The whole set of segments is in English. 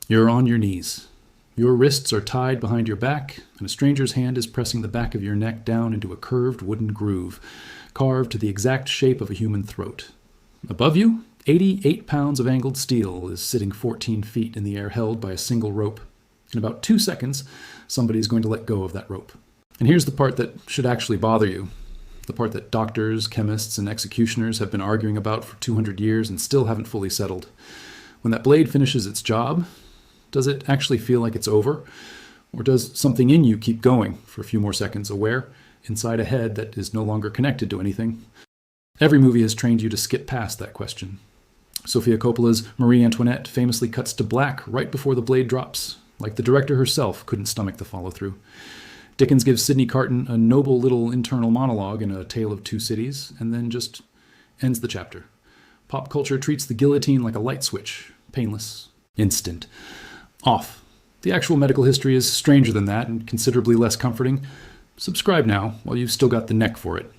You're on your knees. Your wrists are tied behind your back, and a stranger's hand is pressing the back of your neck down into a curved wooden groove, carved to the exact shape of a human throat. Above you, 88 pounds of angled steel is sitting 14 feet in the air, held by a single rope. In about 2 seconds, somebody's going to let go of that rope. And here's the part that should actually bother you. The part that doctors, chemists, and executioners have been arguing about for 200 years and still haven't fully settled. When that blade finishes its job, does it actually feel like it's over? Or does something in you keep going for a few more seconds, aware, inside a head that is no longer connected to anything? Every movie has trained you to skip past that question. Sofia Coppola's Marie Antoinette famously cuts to black right before the blade drops, like the director herself couldn't stomach the follow-through. Dickens gives Sidney Carton a noble little internal monologue in A Tale of Two Cities, and then just ends the chapter. Pop culture treats the guillotine like a light switch, painless, instant, off. The actual medical history is stranger than that and considerably less comforting. Subscribe now while you've still got the neck for it.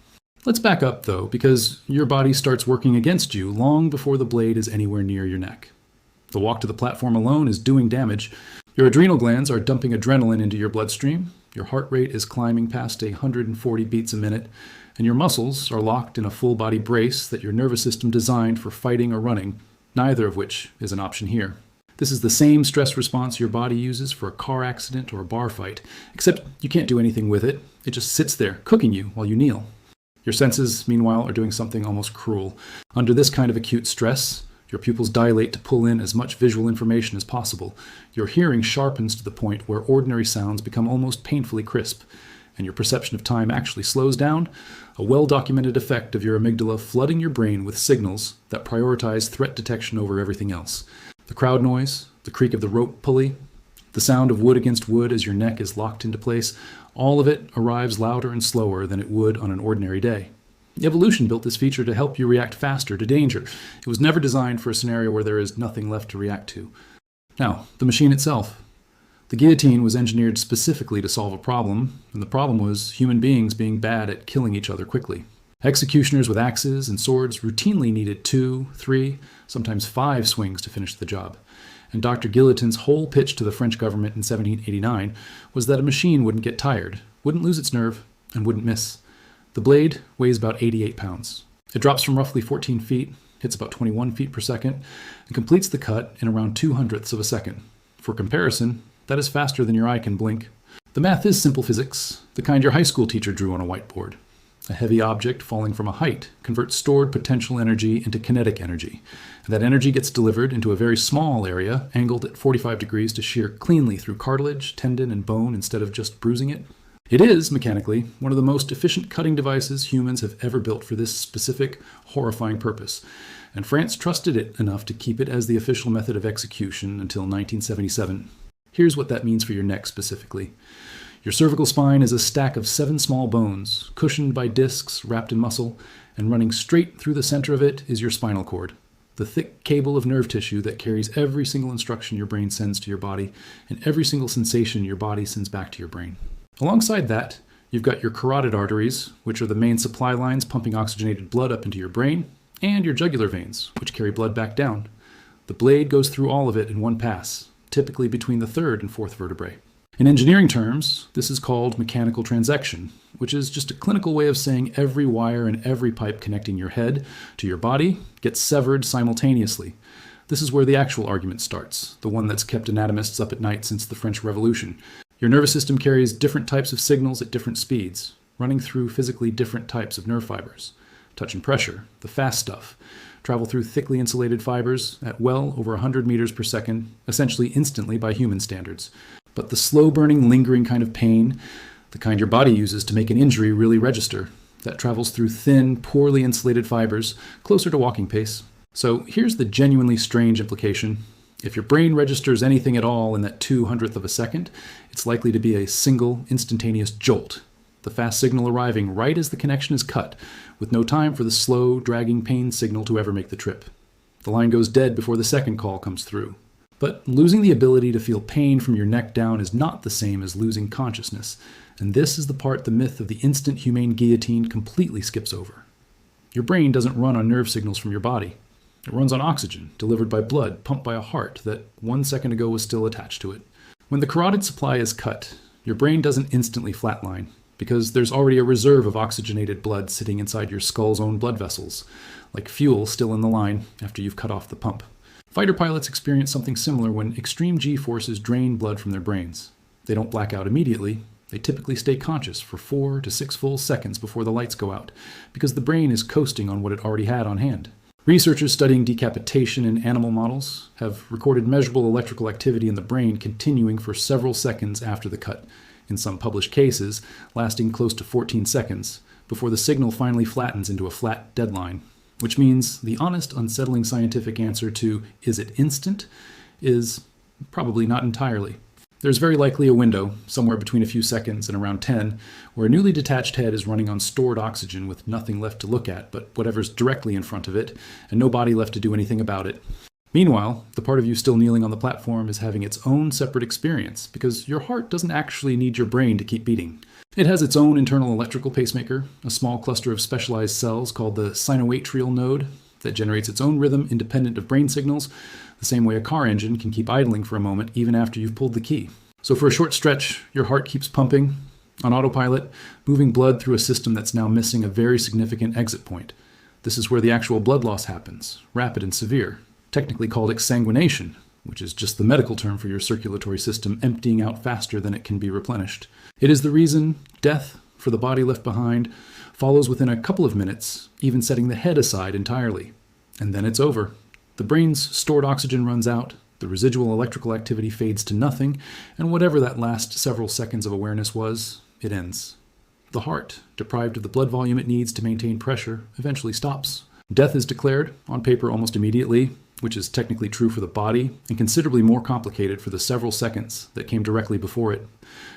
Let's back up, though, because your body starts working against you long before the blade is anywhere near your neck. The walk to the platform alone is doing damage. Your adrenal glands are dumping adrenaline into your bloodstream, your heart rate is climbing past 140 beats a minute, and your muscles are locked in a full-body brace that your nervous system designed for fighting or running, neither of which is an option here. This is the same stress response your body uses for a car accident or a bar fight, except you can't do anything with it. It just sits there, cooking you while you kneel. Your senses, meanwhile, are doing something almost cruel. Under this kind of acute stress, your pupils dilate to pull in as much visual information as possible. Your hearing sharpens to the point where ordinary sounds become almost painfully crisp, and your perception of time actually slows down, a well-documented effect of your amygdala flooding your brain with signals that prioritize threat detection over everything else. The crowd noise, the creak of the rope pulley, the sound of wood against wood as your neck is locked into place, all of it arrives louder and slower than it would on an ordinary day. Evolution built this feature to help you react faster to danger. It was never designed for a scenario where there is nothing left to react to. Now, the machine itself. The guillotine was engineered specifically to solve a problem, and the problem was human beings being bad at killing each other quickly. Executioners with axes and swords routinely needed 2, 3, sometimes 5 swings to finish the job. And Dr. Guillotine's whole pitch to the French government in 1789 was that a machine wouldn't get tired, wouldn't lose its nerve, and wouldn't miss. The blade weighs about 88 pounds. It drops from roughly 14 feet, hits about 21 feet per second, and completes the cut in around 2/100ths of a second. For comparison, that is faster than your eye can blink. The math is simple physics, the kind your high school teacher drew on a whiteboard. A heavy object falling from a height converts stored potential energy into kinetic energy. And that energy gets delivered into a very small area, angled at 45 degrees to shear cleanly through cartilage, tendon, and bone instead of just bruising it. It is, mechanically, one of the most efficient cutting devices humans have ever built for this specific, horrifying purpose. And France trusted it enough to keep it as the official method of execution until 1977. Here's what that means for your neck specifically. Your cervical spine is a stack of 7 small bones, cushioned by discs wrapped in muscle, and running straight through the center of it is your spinal cord, the thick cable of nerve tissue that carries every single instruction your brain sends to your body and every single sensation your body sends back to your brain. Alongside that, you've got your carotid arteries, which are the main supply lines pumping oxygenated blood up into your brain, and your jugular veins, which carry blood back down. The blade goes through all of it in one pass, typically between the 3rd and 4th vertebrae. In engineering terms, this is called mechanical transection, which is just a clinical way of saying every wire and every pipe connecting your head to your body gets severed simultaneously. This is where the actual argument starts, the one that's kept anatomists up at night since the French Revolution. Your nervous system carries different types of signals at different speeds, running through physically different types of nerve fibers. Touch and pressure, the fast stuff, travel through thickly insulated fibers at well over 100 meters per second, essentially instantly by human standards. But the slow-burning, lingering kind of pain, the kind your body uses to make an injury really register, that travels through thin, poorly insulated fibers, closer to walking pace. So here's the genuinely strange implication. If your brain registers anything at all in that 2/100th of a second, it's likely to be a single, instantaneous jolt, the fast signal arriving right as the connection is cut, with no time for the slow, dragging pain signal to ever make the trip. The line goes dead before the second call comes through. But losing the ability to feel pain from your neck down is not the same as losing consciousness, and this is the part the myth of the instant humane guillotine completely skips over. Your brain doesn't run on nerve signals from your body. It runs on oxygen, delivered by blood pumped by a heart that 1 second ago was still attached to it. When the carotid supply is cut, your brain doesn't instantly flatline, because there's already a reserve of oxygenated blood sitting inside your skull's own blood vessels, like fuel still in the line after you've cut off the pump. Fighter pilots experience something similar when extreme G-forces drain blood from their brains. They don't black out immediately. They typically stay conscious for 4 to 6 full seconds before the lights go out, because the brain is coasting on what it already had on hand. Researchers studying decapitation in animal models have recorded measurable electrical activity in the brain continuing for several seconds after the cut, in some published cases lasting close to 14 seconds, before the signal finally flattens into a flat deadline, which means the honest, unsettling scientific answer to "is it instant?" is probably not entirely. There's very likely a window, somewhere between a few seconds and around 10, where a newly detached head is running on stored oxygen with nothing left to look at but whatever's directly in front of it, and no body left to do anything about it. Meanwhile, the part of you still kneeling on the platform is having its own separate experience, because your heart doesn't actually need your brain to keep beating. It has its own internal electrical pacemaker, a small cluster of specialized cells called the sinoatrial node that generates its own rhythm independent of brain signals, the same way a car engine can keep idling for a moment even after you've pulled the key. So for a short stretch, your heart keeps pumping on autopilot, moving blood through a system that's now missing a very significant exit point. This is where the actual blood loss happens, rapid and severe, technically called exsanguination, which is just the medical term for your circulatory system emptying out faster than it can be replenished. It is the reason death, for the body left behind, follows within a couple of minutes, even setting the head aside entirely. And then it's over. The brain's stored oxygen runs out, the residual electrical activity fades to nothing, and whatever that last several seconds of awareness was, it ends. The heart, deprived of the blood volume it needs to maintain pressure, eventually stops. Death is declared, on paper almost immediately, which is technically true for the body, and considerably more complicated for the several seconds that came directly before it.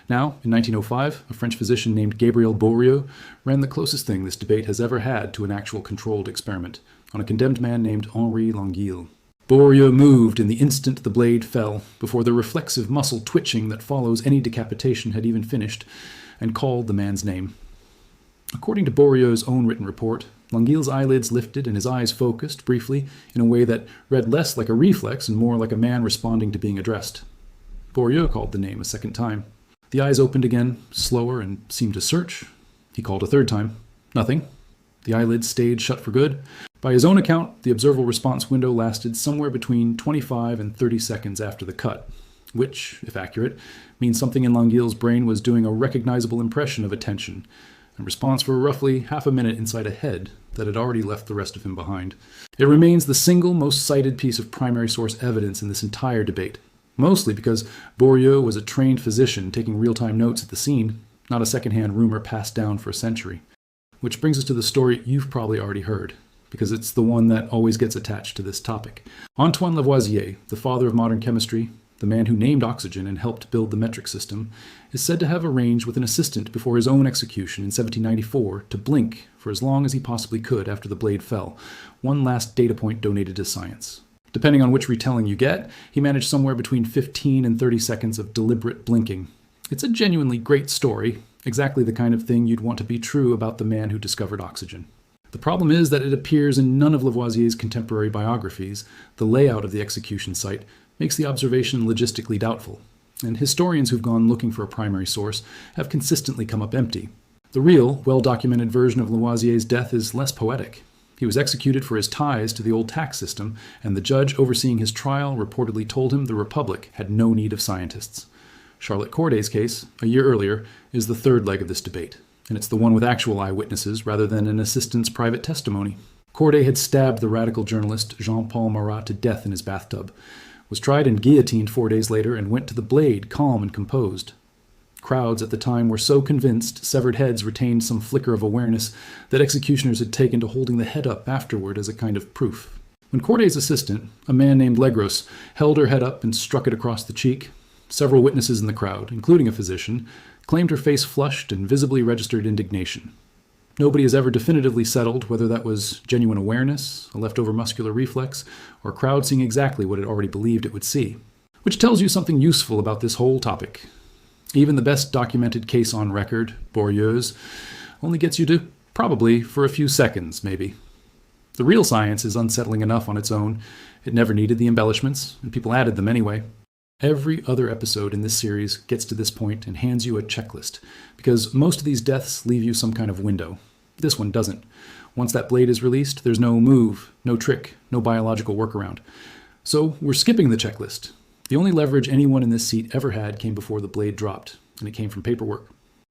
Now, in 1905, a French physician named Gabriel Boriot ran the closest thing this debate has ever had to an actual controlled experiment, on a condemned man named Henri Longueuil. Boriot moved in the instant the blade fell, before the reflexive muscle twitching that follows any decapitation had even finished, and called the man's name. According to Boriot's own written report, Longueuil's eyelids lifted and his eyes focused, briefly, in a way that read less like a reflex and more like a man responding to being addressed. Boriot called the name a second time. The eyes opened again, slower, and seemed to search. He called a third time. Nothing. The eyelids stayed shut for good. By his own account, the observable response window lasted somewhere between 25 and 30 seconds after the cut, which, if accurate, means something in Longueuil's brain was doing a recognizable impression of attention, and response for roughly half a minute inside a head that had already left the rest of him behind. It remains the single most cited piece of primary source evidence in this entire debate, mostly because Boriot was a trained physician taking real-time notes at the scene, not a second-hand rumor passed down for a century. Which brings us to the story you've probably already heard, because it's the one that always gets attached to this topic. Antoine Lavoisier, the father of modern chemistry, the man who named oxygen and helped build the metric system, is said to have arranged with an assistant before his own execution in 1794 to blink for as long as he possibly could after the blade fell, one last data point donated to science. Depending on which retelling you get, he managed somewhere between 15 and 30 seconds of deliberate blinking. It's a genuinely great story, exactly the kind of thing you'd want to be true about the man who discovered oxygen. The problem is that it appears in none of Lavoisier's contemporary biographies. The layout of the execution site makes the observation logistically doubtful, and historians who've gone looking for a primary source have consistently come up empty. The real, well-documented version of Lavoisier's death is less poetic. He was executed for his ties to the old tax system, and the judge overseeing his trial reportedly told him the Republic had no need of scientists. Charlotte Corday's case, a year earlier, is the third leg of this debate, and it's the one with actual eyewitnesses rather than an assistant's private testimony. Corday had stabbed the radical journalist Jean-Paul Marat to death in his bathtub, was tried and guillotined 4 days later, and went to the blade calm and composed. Crowds at the time were so convinced severed heads retained some flicker of awareness that executioners had taken to holding the head up afterward as a kind of proof. When Corday's assistant, a man named Legros, held her head up and struck it across the cheek, several witnesses in the crowd, including a physician, claimed her face flushed and visibly registered indignation. Nobody has ever definitively settled whether that was genuine awareness, a leftover muscular reflex, or a crowd seeing exactly what it already believed it would see. Which tells you something useful about this whole topic. Even the best documented case on record, Boriot's, only gets you to probably for a few seconds, maybe. The real science is unsettling enough on its own. It never needed the embellishments, and people added them anyway. Every other episode in this series gets to this point and hands you a checklist, because most of these deaths leave you some kind of window. This one doesn't. Once that blade is released, there's no move, no trick, no biological workaround. So we're skipping the checklist. The only leverage anyone in this seat ever had came before the blade dropped, and it came from paperwork.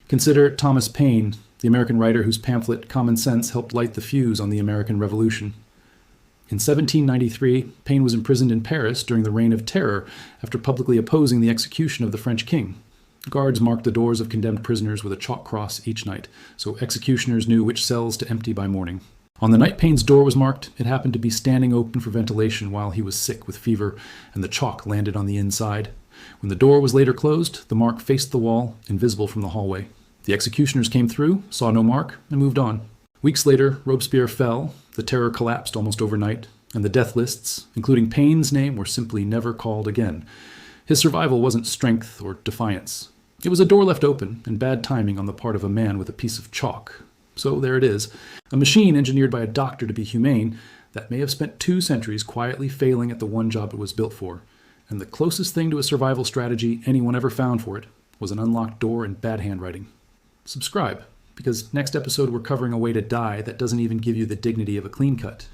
Consider Thomas Paine, the American writer whose pamphlet Common Sense helped light the fuse on the American Revolution. In 1793, Paine was imprisoned in Paris during the Reign of Terror after publicly opposing the execution of the French king. Guards marked the doors of condemned prisoners with a chalk cross each night, so executioners knew which cells to empty by morning. On the night Paine's door was marked, it happened to be standing open for ventilation while he was sick with fever, and the chalk landed on the inside. When the door was later closed, the mark faced the wall, invisible from the hallway. The executioners came through, saw no mark, and moved on. Weeks later, Robespierre fell, the terror collapsed almost overnight, and the death lists, including Paine's name, were simply never called again. His survival wasn't strength or defiance. It was a door left open and bad timing on the part of a man with a piece of chalk. So there it is, a machine engineered by a doctor to be humane that may have spent 2 centuries quietly failing at the one job it was built for. And the closest thing to a survival strategy anyone ever found for it was an unlocked door and bad handwriting. Subscribe, because next episode we're covering a way to die that doesn't even give you the dignity of a clean cut.